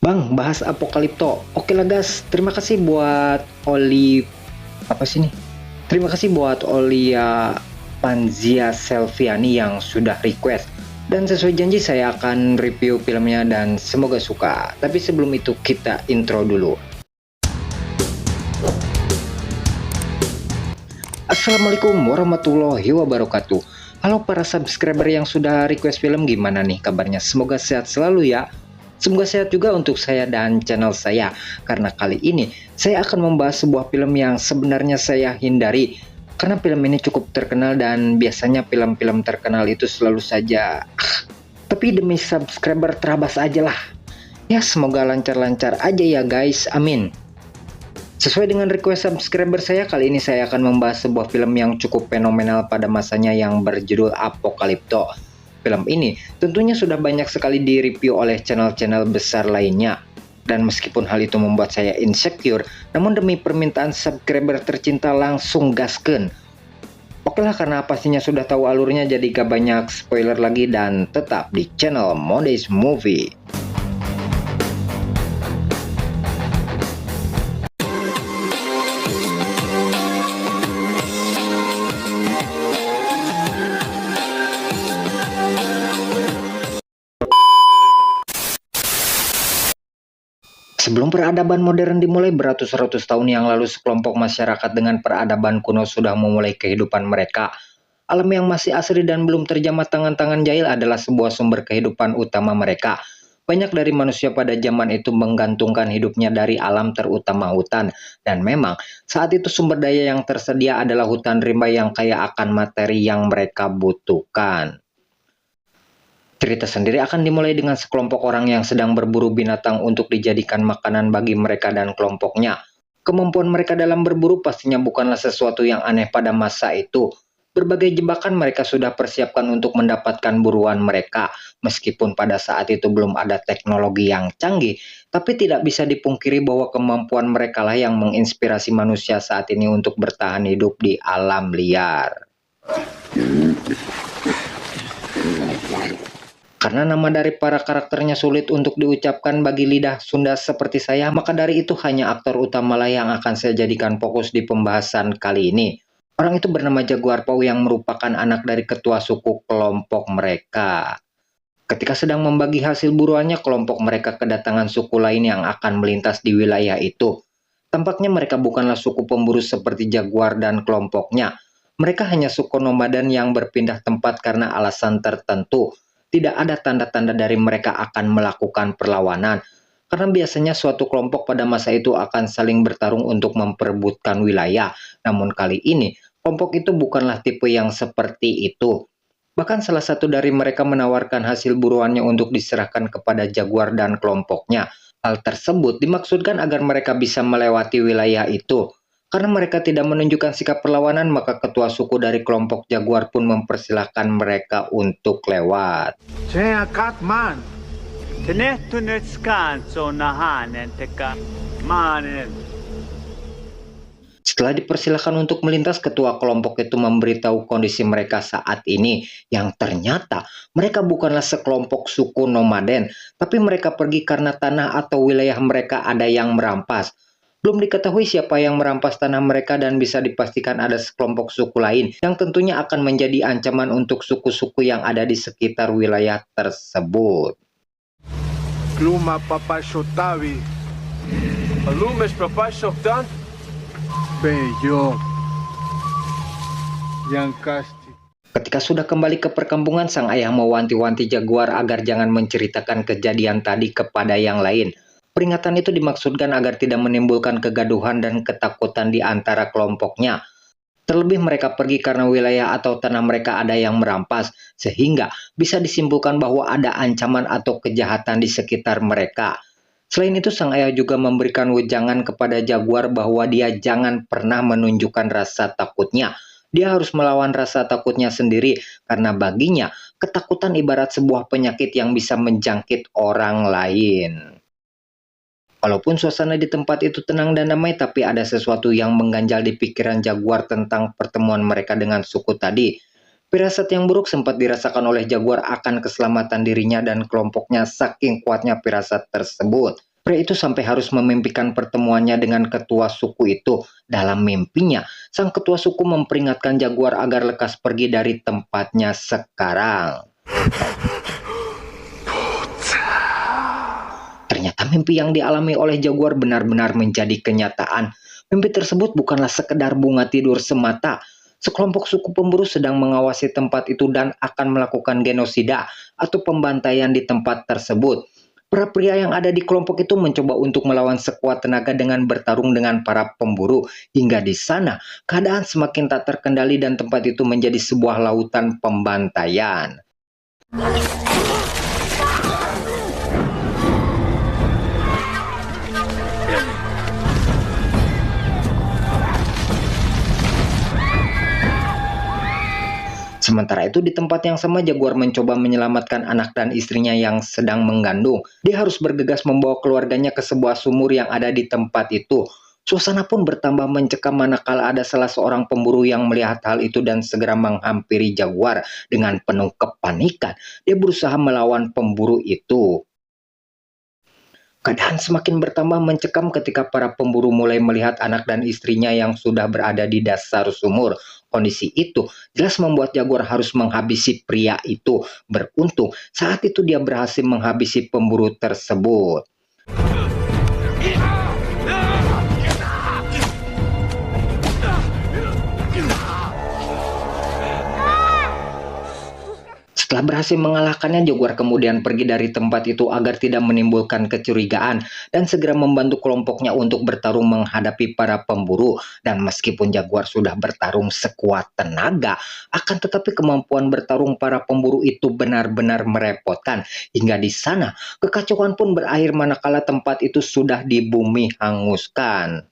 Bang, bahas Apokalipto. Oke lah guys, terima kasih buat Oli apa sih nih? Terima kasih buat Olia Panzia Selviani yang sudah request. Dan sesuai janji saya akan review filmnya dan semoga suka. Tapi sebelum itu kita intro dulu. Assalamualaikum warahmatullahi wabarakatuh. Halo para subscriber yang sudah request film, gimana nih kabarnya? Semoga sehat selalu ya. Semoga sehat juga untuk saya dan channel saya, karena kali ini saya akan membahas sebuah film yang sebenarnya saya hindari, karena film ini cukup terkenal dan biasanya film-film terkenal itu selalu saja tapi demi subscriber terabas aja lah. Ya semoga lancar-lancar aja ya guys, amin. Sesuai dengan request subscriber saya, kali ini saya akan membahas sebuah film yang cukup fenomenal pada masanya yang berjudul Apokalipto. Film ini tentunya sudah banyak sekali direview oleh channel-channel besar lainnya. Dan meskipun hal itu membuat saya insecure, namun demi permintaan subscriber tercinta langsung gasken. Oke lah, karena pastinya sudah tahu alurnya jadi gak banyak spoiler lagi dan tetap di channel Mondays Movie. Sebelum peradaban modern dimulai beratus-ratus tahun yang lalu, sekelompok masyarakat dengan peradaban kuno sudah memulai kehidupan mereka. Alam yang masih asri dan belum terjamah tangan-tangan jahil adalah sebuah sumber kehidupan utama mereka. Banyak dari manusia pada zaman itu menggantungkan hidupnya dari alam, terutama hutan. Dan memang saat itu sumber daya yang tersedia adalah hutan rimba yang kaya akan materi yang mereka butuhkan. Cerita sendiri akan dimulai dengan sekelompok orang yang sedang berburu binatang untuk dijadikan makanan bagi mereka dan kelompoknya. Kemampuan mereka dalam berburu pastinya bukanlah sesuatu yang aneh pada masa itu. Berbagai jebakan mereka sudah persiapkan untuk mendapatkan buruan mereka. Meskipun pada saat itu belum ada teknologi yang canggih, tapi tidak bisa dipungkiri bahwa kemampuan mereka lah yang menginspirasi manusia saat ini untuk bertahan hidup di alam liar. Karena nama dari para karakternya sulit untuk diucapkan bagi lidah Sunda seperti saya, maka dari itu hanya aktor utamalah yang akan saya jadikan fokus di pembahasan kali ini. Orang itu bernama Jaguar Pau yang merupakan anak dari ketua suku kelompok mereka. Ketika sedang membagi hasil buruannya, kelompok mereka kedatangan suku lain yang akan melintas di wilayah itu. Tampaknya mereka bukanlah suku pemburu seperti Jaguar dan kelompoknya. Mereka hanya suku nomaden yang berpindah tempat karena alasan tertentu. Tidak ada tanda-tanda dari mereka akan melakukan perlawanan, karena biasanya suatu kelompok pada masa itu akan saling bertarung untuk memperebutkan wilayah. Namun kali ini, kelompok itu bukanlah tipe yang seperti itu. Bahkan salah satu dari mereka menawarkan hasil buruannya untuk diserahkan kepada Jaguar dan kelompoknya. Hal tersebut dimaksudkan agar mereka bisa melewati wilayah itu. Karena mereka tidak menunjukkan sikap perlawanan, maka ketua suku dari kelompok Jaguar pun mempersilahkan mereka untuk lewat. Setelah dipersilahkan untuk melintas, ketua kelompok itu memberitahu kondisi mereka saat ini, yang ternyata mereka bukanlah sekelompok suku nomaden, tapi mereka pergi karena tanah atau wilayah mereka ada yang merampas. Belum diketahui siapa yang merampas tanah mereka dan bisa dipastikan ada sekelompok suku lain yang tentunya akan menjadi ancaman untuk suku-suku yang ada di sekitar wilayah tersebut. Kluma papashotavi. Alumes papashoktan. Beyo. Yang kasti. Ketika sudah kembali ke perkampungan, sang ayah mewanti-wanti Jaguar agar jangan menceritakan kejadian tadi kepada yang lain. Peringatan itu dimaksudkan agar tidak menimbulkan kegaduhan dan ketakutan di antara kelompoknya. Terlebih mereka pergi karena wilayah atau tanah mereka ada yang merampas, sehingga bisa disimpulkan bahwa ada ancaman atau kejahatan di sekitar mereka. Selain itu, sang ayah juga memberikan wejangan kepada Jaguar bahwa dia jangan pernah menunjukkan rasa takutnya. Dia harus melawan rasa takutnya sendiri, karena baginya ketakutan ibarat sebuah penyakit yang bisa menjangkit orang lain. Walaupun suasana di tempat itu tenang dan damai, tapi ada sesuatu yang mengganjal di pikiran Jaguar tentang pertemuan mereka dengan suku tadi. Firasat yang buruk sempat dirasakan oleh Jaguar akan keselamatan dirinya dan kelompoknya, saking kuatnya firasat tersebut. Pria itu sampai harus memimpikan pertemuannya dengan ketua suku itu. Dalam mimpinya, sang ketua suku memperingatkan jaguar agar lekas pergi dari tempatnya sekarang. Ternyata mimpi yang dialami oleh jaguar benar-benar menjadi kenyataan. Mimpi tersebut bukanlah sekedar bunga tidur semata. Sekelompok suku pemburu sedang mengawasi tempat itu dan akan melakukan genosida atau pembantaian di tempat tersebut. Para pria yang ada di kelompok itu mencoba untuk melawan sekuat tenaga dengan bertarung dengan para pemburu. Hingga di sana, keadaan semakin tak terkendali dan tempat itu menjadi sebuah lautan pembantaian. Sementara itu di tempat yang sama jaguar mencoba menyelamatkan anak dan istrinya yang sedang mengandung. Dia harus bergegas membawa keluarganya ke sebuah sumur yang ada di tempat itu. Suasana pun bertambah mencekam manakala ada salah seorang pemburu yang melihat hal itu dan segera menghampiri jaguar dengan penuh kepanikan. Dia berusaha melawan pemburu itu. Keadaan semakin bertambah mencekam ketika para pemburu mulai melihat anak dan istrinya yang sudah berada di dasar sumur. Kondisi itu jelas membuat jaguar harus menghabisi pria itu. Beruntung, saat itu dia berhasil menghabisi pemburu tersebut. Setelah berhasil mengalahkannya, jaguar kemudian pergi dari tempat itu agar tidak menimbulkan kecurigaan dan segera membantu kelompoknya untuk bertarung menghadapi para pemburu. Dan meskipun jaguar sudah bertarung sekuat tenaga, akan tetapi kemampuan bertarung para pemburu itu benar-benar merepotkan. Hingga di sana, kekacauan pun berakhir manakala tempat itu sudah di bumi hanguskan.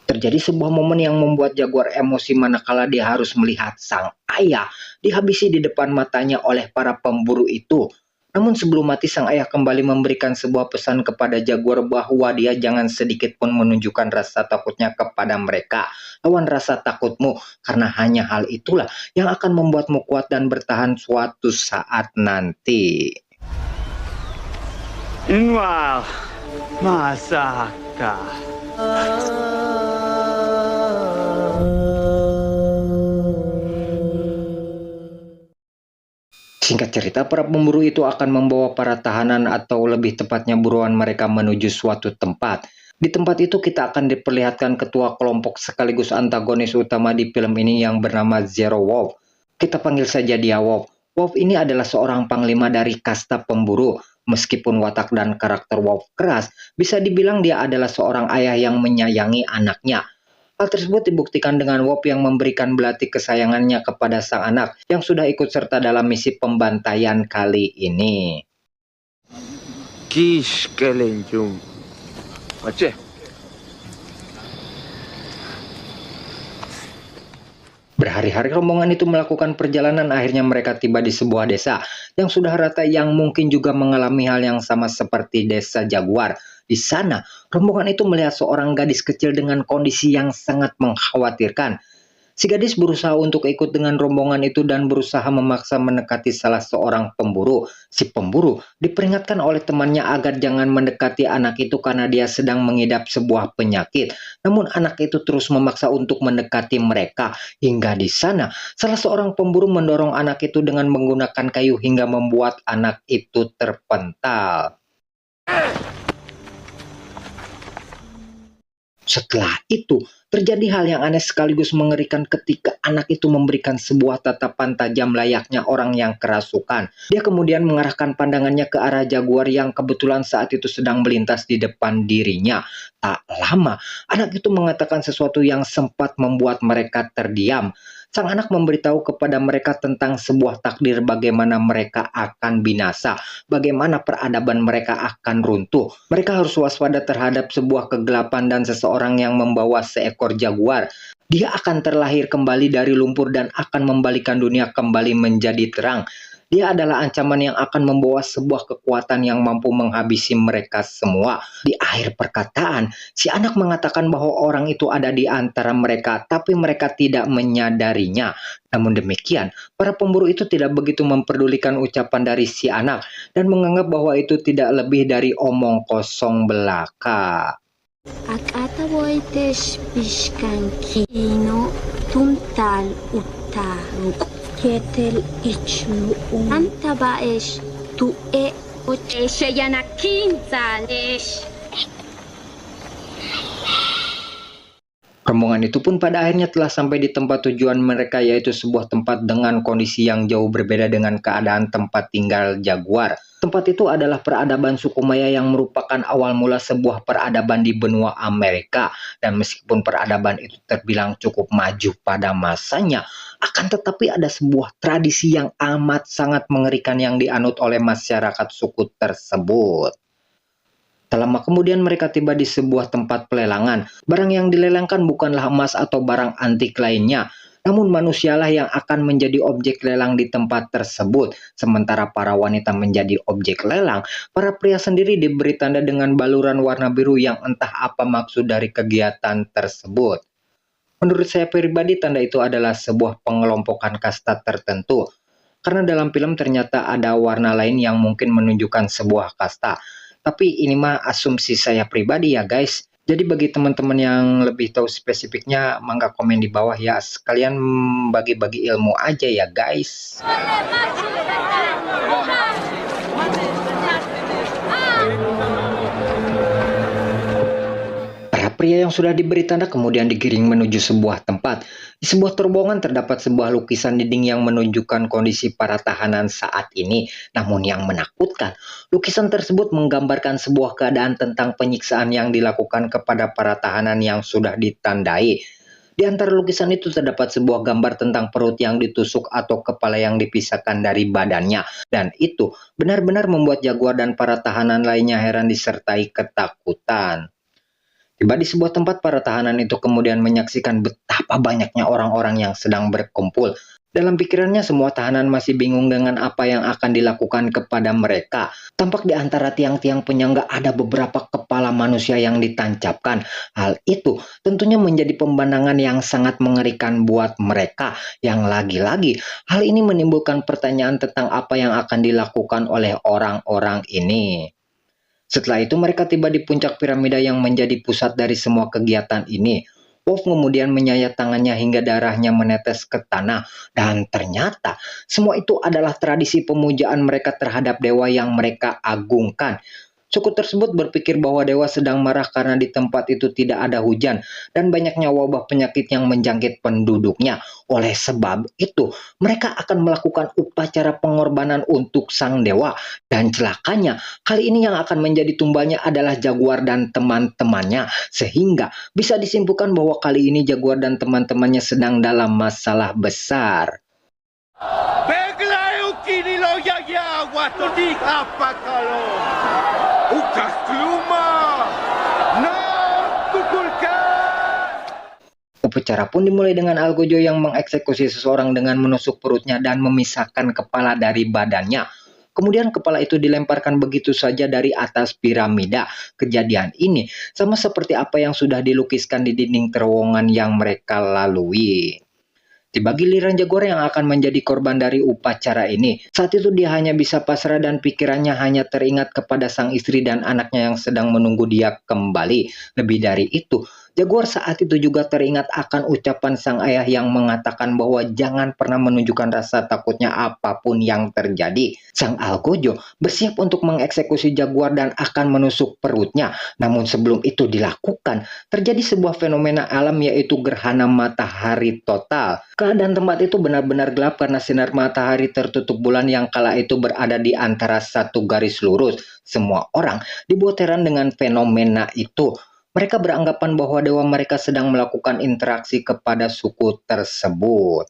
Terjadi sebuah momen yang membuat jaguar emosi manakala dia harus melihat sang ayah dihabisi di depan matanya oleh para pemburu itu. Namun sebelum mati, sang ayah kembali memberikan sebuah pesan kepada jaguar bahwa dia jangan sedikit pun menunjukkan rasa takutnya kepada mereka. Lawan rasa takutmu, karena hanya hal itulah yang akan membuatmu kuat dan bertahan suatu saat nanti. Wow, masaka. Singkat cerita, para pemburu itu akan membawa para tahanan atau lebih tepatnya buruan mereka menuju suatu tempat. Di tempat itu kita akan diperlihatkan ketua kelompok sekaligus antagonis utama di film ini yang bernama Zero Wolf. Kita panggil saja dia Wolf. Wolf ini adalah seorang panglima dari kasta pemburu. Meskipun watak dan karakter Wolf keras, bisa dibilang dia adalah seorang ayah yang menyayangi anaknya. Hal tersebut dibuktikan dengan Wolf yang memberikan belati kesayangannya kepada sang anak yang sudah ikut serta dalam misi pembantaian kali ini. Kish kelenjung. Aceh. Berhari-hari rombongan itu melakukan perjalanan, akhirnya mereka tiba di sebuah desa yang sudah rata yang mungkin juga mengalami hal yang sama seperti desa Jaguar. Di sana, rombongan itu melihat seorang gadis kecil dengan kondisi yang sangat mengkhawatirkan. Si gadis berusaha untuk ikut dengan rombongan itu dan berusaha memaksa mendekati salah seorang pemburu. Si pemburu diperingatkan oleh temannya agar jangan mendekati anak itu karena dia sedang mengidap sebuah penyakit. Namun anak itu terus memaksa untuk mendekati mereka. Hingga di sana, salah seorang pemburu mendorong anak itu dengan menggunakan kayu hingga membuat anak itu terpental. Setelah itu, terjadi hal yang aneh sekaligus mengerikan ketika anak itu memberikan sebuah tatapan tajam layaknya orang yang kerasukan. Dia kemudian mengarahkan pandangannya ke arah jaguar yang kebetulan saat itu sedang melintas di depan dirinya. Tak lama, anak itu mengatakan sesuatu yang sempat membuat mereka terdiam. Sang anak memberitahu kepada mereka tentang sebuah takdir bagaimana mereka akan binasa, bagaimana peradaban mereka akan runtuh. Mereka harus waspada terhadap sebuah kegelapan dan seseorang yang membawa seekor jaguar. Dia akan terlahir kembali dari lumpur dan akan membalikan dunia kembali menjadi terang. Dia adalah ancaman yang akan membawa sebuah kekuatan yang mampu menghabisi mereka semua. Di akhir perkataan, si anak mengatakan bahwa orang itu ada di antara mereka, tapi mereka tidak menyadarinya. Namun demikian, para pemburu itu tidak begitu memperdulikan ucapan dari si anak dan menganggap bahwa itu tidak lebih dari omong kosong belaka. Akata voitesh bishkanki no tuntal utaruk ketel ichu antabaesh tu oche yanakinzalesh. Rombongan itu pun pada akhirnya telah sampai di tempat tujuan mereka, yaitu sebuah tempat dengan kondisi yang jauh berbeda dengan keadaan tempat tinggal Jaguar. Tempat itu adalah peradaban suku Maya yang merupakan awal mula sebuah peradaban di benua Amerika. Dan meskipun peradaban itu terbilang cukup maju pada masanya, akan tetapi ada sebuah tradisi yang amat sangat mengerikan yang dianut oleh masyarakat suku tersebut. Tak lama kemudian mereka tiba di sebuah tempat pelelangan. Barang yang dilelangkan bukanlah emas atau barang antik lainnya, namun manusialah yang akan menjadi objek lelang di tempat tersebut. Sementara para wanita menjadi objek lelang, para pria sendiri diberi tanda dengan baluran warna biru yang entah apa maksud dari kegiatan tersebut. Menurut saya pribadi, tanda itu adalah sebuah pengelompokan kasta tertentu. Karena dalam film ternyata ada warna lain yang mungkin menunjukkan sebuah kasta. Tapi ini mah asumsi saya pribadi ya guys. Jadi bagi teman-teman yang lebih tahu spesifiknya, mangga komen di bawah ya. Sekalian bagi-bagi ilmu aja ya guys. Para pria yang sudah diberi tanda kemudian digiring menuju sebuah tempat. Di sebuah terowongan terdapat sebuah lukisan dinding yang menunjukkan kondisi para tahanan saat ini. Namun yang menakutkan, lukisan tersebut menggambarkan sebuah keadaan tentang penyiksaan yang dilakukan kepada para tahanan yang sudah ditandai. Di antara lukisan itu terdapat sebuah gambar tentang perut yang ditusuk atau kepala yang dipisahkan dari badannya. Dan itu benar-benar membuat Jaguar dan para tahanan lainnya heran disertai ketakutan. Tiba di sebuah tempat, para tahanan itu kemudian menyaksikan betapa banyaknya orang-orang yang sedang berkumpul. Dalam pikirannya semua tahanan masih bingung dengan apa yang akan dilakukan kepada mereka. Tampak di antara tiang-tiang penyangga ada beberapa kepala manusia yang ditancapkan. Hal itu tentunya menjadi pemandangan yang sangat mengerikan buat mereka. Yang lagi-lagi hal ini menimbulkan pertanyaan tentang apa yang akan dilakukan oleh orang-orang ini. Setelah itu mereka tiba di puncak piramida yang menjadi pusat dari semua kegiatan ini. Wolf kemudian menyayat tangannya hingga darahnya menetes ke tanah. Dan ternyata semua itu adalah tradisi pemujaan mereka terhadap dewa yang mereka agungkan. Suku tersebut berpikir bahwa dewa sedang marah karena di tempat itu tidak ada hujan dan banyaknya wabah penyakit yang menjangkit penduduknya. Oleh sebab itu, mereka akan melakukan upacara pengorbanan untuk sang dewa. Dan celakanya, kali ini yang akan menjadi tumbalnya adalah Jaguar dan teman-temannya. Sehingga bisa disimpulkan bahwa kali ini Jaguar dan teman-temannya sedang dalam masalah besar. Upacara pun dimulai dengan Algojo yang mengeksekusi seseorang dengan menusuk perutnya dan memisahkan kepala dari badannya. Kemudian kepala itu dilemparkan begitu saja dari atas piramida. Kejadian ini sama seperti apa yang sudah dilukiskan di dinding terowongan yang mereka lalui. Tiba giliran Jaguar yang akan menjadi korban dari upacara ini. Saat itu dia hanya bisa pasrah dan pikirannya hanya teringat kepada sang istri dan anaknya yang sedang menunggu dia kembali. Lebih dari itu, Jaguar saat itu juga teringat akan ucapan sang ayah yang mengatakan bahwa jangan pernah menunjukkan rasa takutnya apapun yang terjadi. Sang Algojo bersiap untuk mengeksekusi Jaguar dan akan menusuk perutnya. Namun sebelum itu dilakukan, terjadi sebuah fenomena alam yaitu gerhana matahari total. Keadaan tempat itu benar-benar gelap karena sinar matahari tertutup bulan yang kala itu berada di antara satu garis lurus. Semua orang dibuat heran dengan fenomena itu. Mereka beranggapan bahwa dewa mereka sedang melakukan interaksi kepada suku tersebut.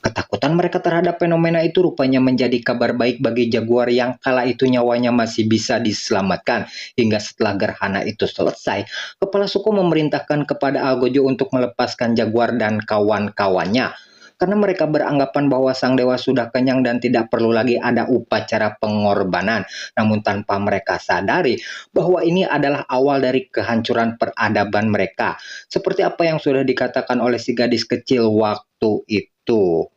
Ketakutan Sambutan mereka terhadap fenomena itu rupanya menjadi kabar baik bagi Jaguar yang kala itu nyawanya masih bisa diselamatkan. Hingga setelah gerhana itu selesai, kepala suku memerintahkan kepada Algojo untuk melepaskan Jaguar dan kawan-kawannya. Karena mereka beranggapan bahwa sang dewa sudah kenyang dan tidak perlu lagi ada upacara pengorbanan. Namun tanpa mereka sadari bahwa ini adalah awal dari kehancuran peradaban mereka. Seperti apa yang sudah dikatakan oleh si gadis kecil waktu itu.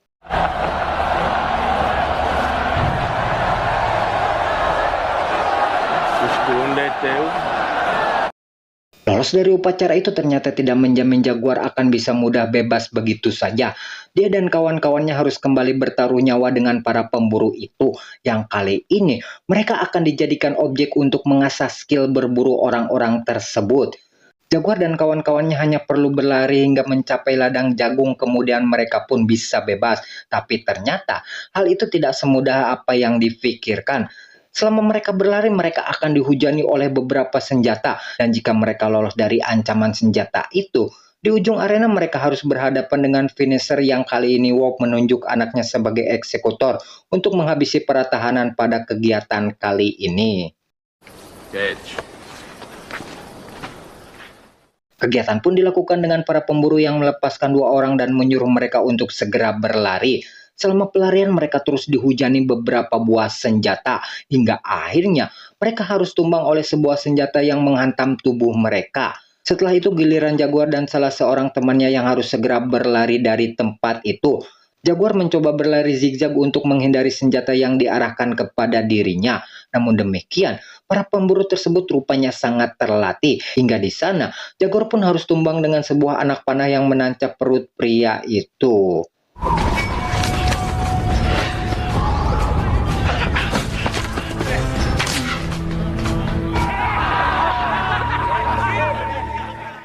Lolos dari upacara itu ternyata tidak menjamin Jaguar akan bisa mudah bebas begitu saja. Dia dan kawan-kawannya harus kembali bertaruh nyawa dengan para pemburu itu. Yang kali ini mereka akan dijadikan objek untuk mengasah skill berburu orang-orang tersebut. Jaguar dan kawan-kawannya hanya perlu berlari hingga mencapai ladang jagung, kemudian mereka pun bisa bebas. Tapi ternyata hal itu tidak semudah apa yang difikirkan. Selama mereka berlari, mereka akan dihujani oleh beberapa senjata. Dan jika mereka lolos dari ancaman senjata itu, di ujung arena mereka harus berhadapan dengan finisher yang kali ini Wolf menunjuk anaknya sebagai eksekutor untuk menghabisi para tahanan pada kegiatan kali ini. Kegiatan pun dilakukan dengan para pemburu yang melepaskan 2 orang dan menyuruh mereka untuk segera berlari. Selama pelarian mereka terus dihujani beberapa buah senjata, hingga akhirnya mereka harus tumbang oleh sebuah senjata yang menghantam tubuh mereka. Setelah itu giliran Jaguar dan salah seorang temannya yang harus segera berlari dari tempat itu. Jaguar mencoba berlari zigzag untuk menghindari senjata yang diarahkan kepada dirinya. Namun demikian, para pemburu tersebut rupanya sangat terlatih. Hingga di sana, Jaguar pun harus tumbang dengan sebuah anak panah yang menancap perut pria itu.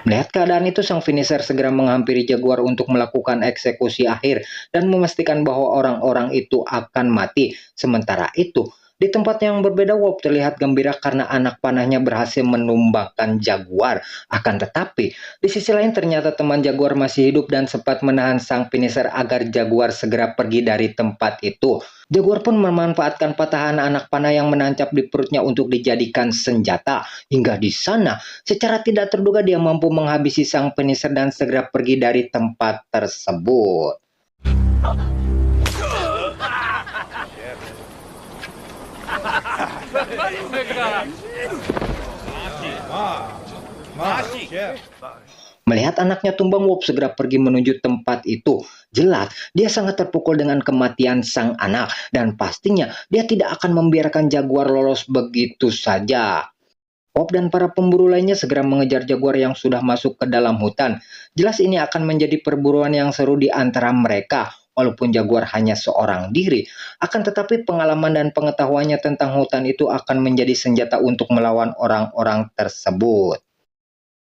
Melihat keadaan itu, sang finisher segera menghampiri Jaguar untuk melakukan eksekusi akhir dan memastikan bahwa orang-orang itu akan mati. Sementara itu, di tempat yang berbeda, Wolf terlihat gembira karena anak panahnya berhasil menumbangkan Jaguar. Akan tetapi, di sisi lain ternyata teman Jaguar masih hidup dan sempat menahan sang finisher agar Jaguar segera pergi dari tempat itu. Jaguar pun memanfaatkan patahan anak panah yang menancap di perutnya untuk dijadikan senjata. Hingga di sana, secara tidak terduga dia mampu menghabisi sang finisher dan segera pergi dari tempat tersebut. Melihat anaknya tumbang, Wolf segera pergi menuju tempat itu. Jelas, dia sangat terpukul dengan kematian sang anak. Dan pastinya, dia tidak akan membiarkan Jaguar lolos begitu saja. Wolf dan para pemburu lainnya segera mengejar Jaguar yang sudah masuk ke dalam hutan. Jelas ini akan menjadi perburuan yang seru di antara mereka. Walaupun Jaguar hanya seorang diri, akan tetapi pengalaman dan pengetahuannya tentang hutan itu akan menjadi senjata untuk melawan orang-orang tersebut.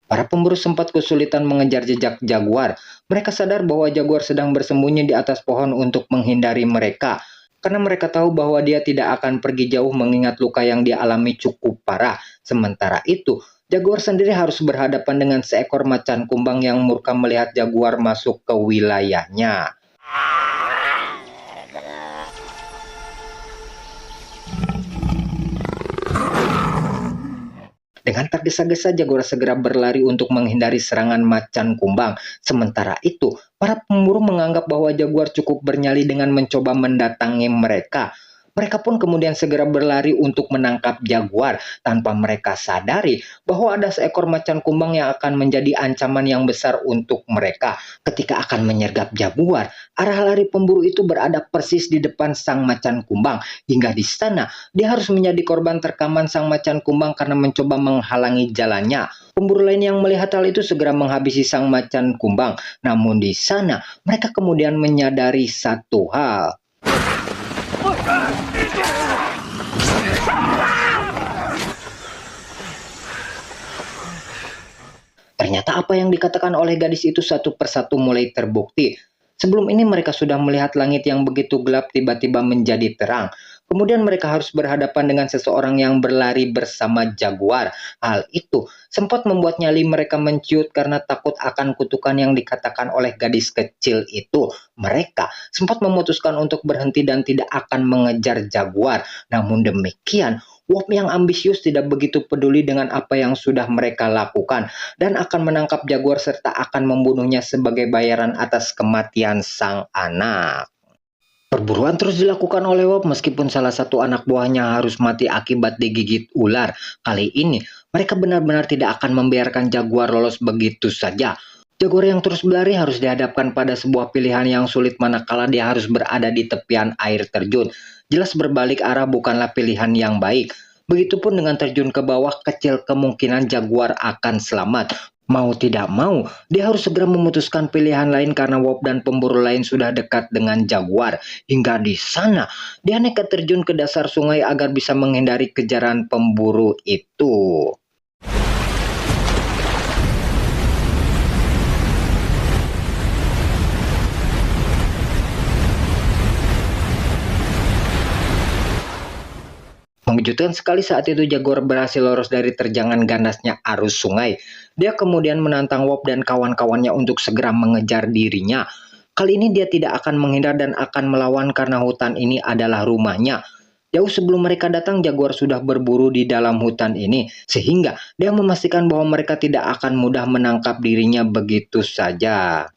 Para pemburu sempat kesulitan mengejar jejak Jaguar. Mereka sadar bahwa Jaguar sedang bersembunyi di atas pohon untuk menghindari mereka. Karena mereka tahu bahwa dia tidak akan pergi jauh mengingat luka yang dia alami cukup parah. Sementara itu, Jaguar sendiri harus berhadapan dengan seekor macan kumbang yang murka melihat Jaguar masuk ke wilayahnya. Dengan tergesa-gesa, Jaguar segera berlari untuk menghindari serangan macan kumbang. Sementara itu, para pemburu menganggap bahwa Jaguar cukup bernyali dengan mencoba mendatangi mereka. Mereka pun kemudian segera berlari untuk menangkap Jaguar tanpa mereka sadari bahwa ada seekor macan kumbang yang akan menjadi ancaman yang besar untuk mereka. Ketika akan menyergap Jaguar, arah lari pemburu itu berada persis di depan sang macan kumbang. Hingga di sana, dia harus menjadi korban terkaman sang macan kumbang karena mencoba menghalangi jalannya. Pemburu lain yang melihat hal itu segera menghabisi sang macan kumbang. Namun di sana, mereka kemudian menyadari satu hal. Ternyata apa yang dikatakan oleh gadis itu satu persatu mulai terbukti. Sebelum ini mereka sudah melihat langit yang begitu gelap tiba-tiba menjadi terang. Kemudian mereka harus berhadapan dengan seseorang yang berlari bersama jaguar. Hal itu sempat membuat nyali mereka menciut karena takut akan kutukan yang dikatakan oleh gadis kecil itu. Mereka sempat memutuskan untuk berhenti dan tidak akan mengejar jaguar. Namun demikian, Wop yang ambisius tidak begitu peduli dengan apa yang sudah mereka lakukan dan akan menangkap jaguar serta akan membunuhnya sebagai bayaran atas kematian sang anak. Perburuan terus dilakukan oleh Wop meskipun salah satu anak buahnya harus mati akibat digigit ular. Kali ini, mereka benar-benar tidak akan membiarkan jaguar lolos begitu saja. Jaguar yang terus berlari harus dihadapkan pada sebuah pilihan yang sulit manakala dia harus berada di tepian air terjun. Jelas berbalik arah bukanlah pilihan yang baik. Begitupun dengan terjun ke bawah, kecil kemungkinan jaguar akan selamat. Mau tidak mau, dia harus segera memutuskan pilihan lain karena Wop dan pemburu lain sudah dekat dengan jaguar. Hingga di sana, dia nekat terjun ke dasar sungai agar bisa menghindari kejaran pemburu itu. Mengejutkan sekali saat itu jaguar berhasil lolos dari terjangan ganasnya arus sungai. Dia kemudian menantang Wop dan kawan-kawannya untuk segera mengejar dirinya. Kali ini dia tidak akan menghindar dan akan melawan karena hutan ini adalah rumahnya. Jauh sebelum mereka datang, jaguar sudah berburu di dalam hutan ini, sehingga dia memastikan bahwa mereka tidak akan mudah menangkap dirinya begitu saja.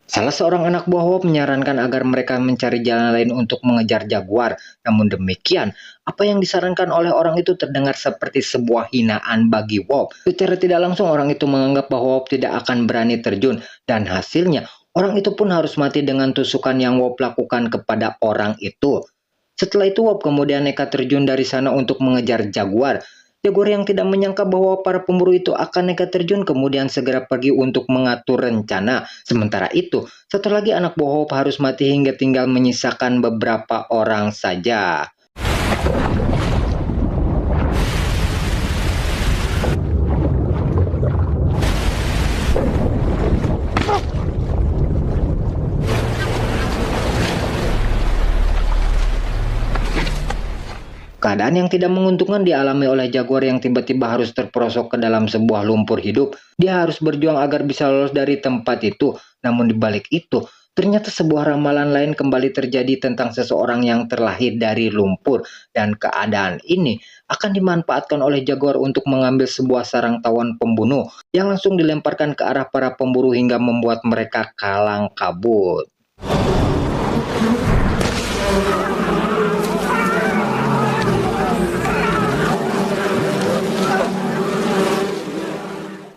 Salah seorang anak buah Wop menyarankan agar mereka mencari jalan lain untuk mengejar jaguar. Namun demikian, apa yang disarankan oleh orang itu terdengar seperti sebuah hinaan bagi Wop. Secara tidak langsung orang itu menganggap bahwa Wop tidak akan berani terjun. Dan hasilnya, orang itu pun harus mati dengan tusukan yang Wop lakukan kepada orang itu. Setelah itu Wop kemudian nekat terjun dari sana untuk mengejar jaguar. Jaguar yang tidak menyangka bahwa para pemburu itu akan nekat terjun kemudian segera pergi untuk mengatur rencana. Sementara itu, satu lagi anak buah Wop harus mati hingga tinggal menyisakan beberapa orang saja. Keadaan yang tidak menguntungkan dialami oleh jaguar yang tiba-tiba harus terperosok ke dalam sebuah lumpur hidup. Dia harus berjuang agar bisa lolos dari tempat itu. Namun di balik itu, ternyata sebuah ramalan lain kembali terjadi tentang seseorang yang terlahir dari lumpur. Dan keadaan ini akan dimanfaatkan oleh jaguar untuk mengambil sebuah sarang tawon pembunuh yang langsung dilemparkan ke arah para pemburu hingga membuat mereka kalang kabut.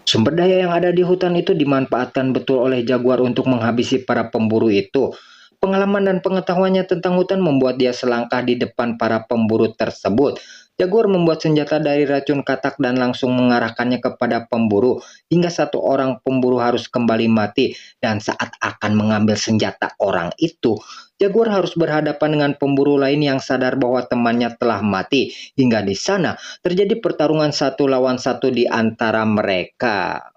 Sumber daya yang ada di hutan itu dimanfaatkan betul oleh jaguar untuk menghabisi para pemburu itu. Pengalaman dan pengetahuannya tentang hutan membuat dia selangkah di depan para pemburu tersebut. Jaguar membuat senjata dari racun katak dan langsung mengarahkannya kepada pemburu, hingga satu orang pemburu harus kembali mati. Dan saat akan mengambil senjata orang itu, jaguar harus berhadapan dengan pemburu lain yang sadar bahwa temannya telah mati. Hingga di sana terjadi pertarungan satu lawan satu di antara mereka.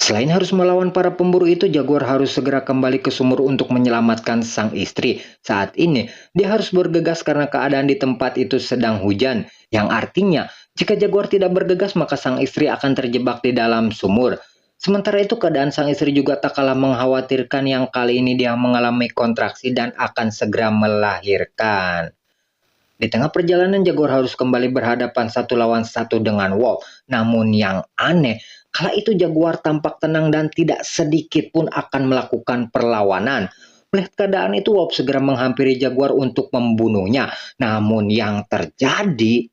Selain harus melawan para pemburu itu, jaguar harus segera kembali ke sumur untuk menyelamatkan sang istri. Saat ini, dia harus bergegas karena keadaan di tempat itu sedang hujan. Yang artinya, jika jaguar tidak bergegas, maka sang istri akan terjebak di dalam sumur. Sementara itu, keadaan sang istri juga tak kalah mengkhawatirkan yang kali ini dia mengalami kontraksi dan akan segera melahirkan. Di tengah perjalanan, jaguar harus kembali berhadapan satu lawan satu dengan Wop. Namun yang aneh, kala itu jaguar tampak tenang dan tidak sedikit pun akan melakukan perlawanan. Melihat keadaan itu, Wop segera menghampiri jaguar untuk membunuhnya. Namun yang terjadi,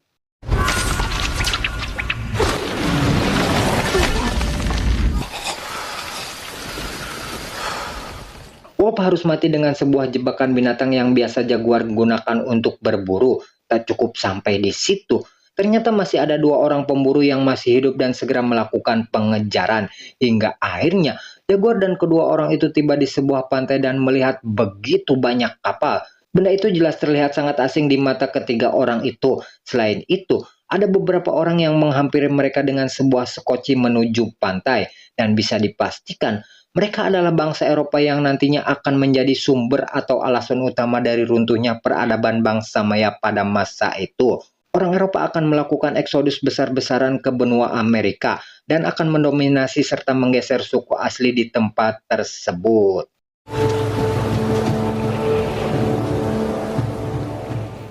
Wop harus mati dengan sebuah jebakan binatang yang biasa jaguar gunakan untuk berburu. Tak cukup sampai di situ, ternyata masih ada dua orang pemburu yang masih hidup dan segera melakukan pengejaran. Hingga akhirnya jaguar dan kedua orang itu tiba di sebuah pantai dan melihat begitu banyak kapal. Benda itu jelas terlihat sangat asing di mata ketiga orang itu. Selain itu, Ada beberapa orang yang menghampiri mereka dengan sebuah sekoci menuju pantai, dan bisa dipastikan mereka adalah bangsa Eropa yang nantinya akan menjadi sumber atau alasan utama dari runtuhnya peradaban bangsa Maya pada masa itu. Orang Eropa akan melakukan eksodus besar-besaran ke benua Amerika dan akan mendominasi serta menggeser suku asli di tempat tersebut.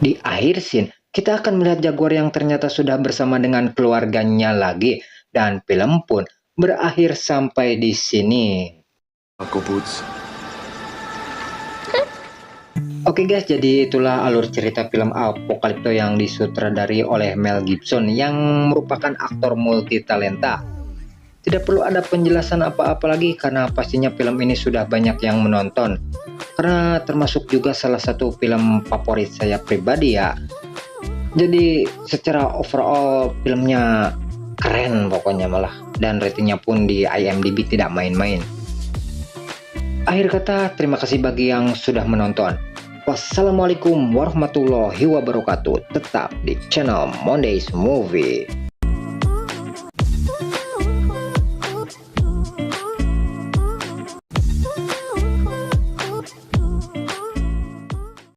Di akhir scene, kita akan melihat Jaguar yang ternyata sudah bersama dengan keluarganya lagi, dan film pun berakhir sampai di sini. Uncle Boots. Oke guys, jadi itulah alur cerita film Apocalypto yang disutradari oleh Mel Gibson yang merupakan aktor multitalenta. Tidak perlu ada penjelasan apa-apa lagi karena pastinya film ini sudah banyak yang menonton. Karena termasuk juga salah satu film favorit saya pribadi ya. Jadi secara overall filmnya keren pokoknya malah. Dan ratingnya pun di IMDb tidak main-main. Akhir kata, terima kasih bagi yang sudah menonton. Wassalamualaikum warahmatullahi wabarakatuh. Tetap di channel Mondays Movie.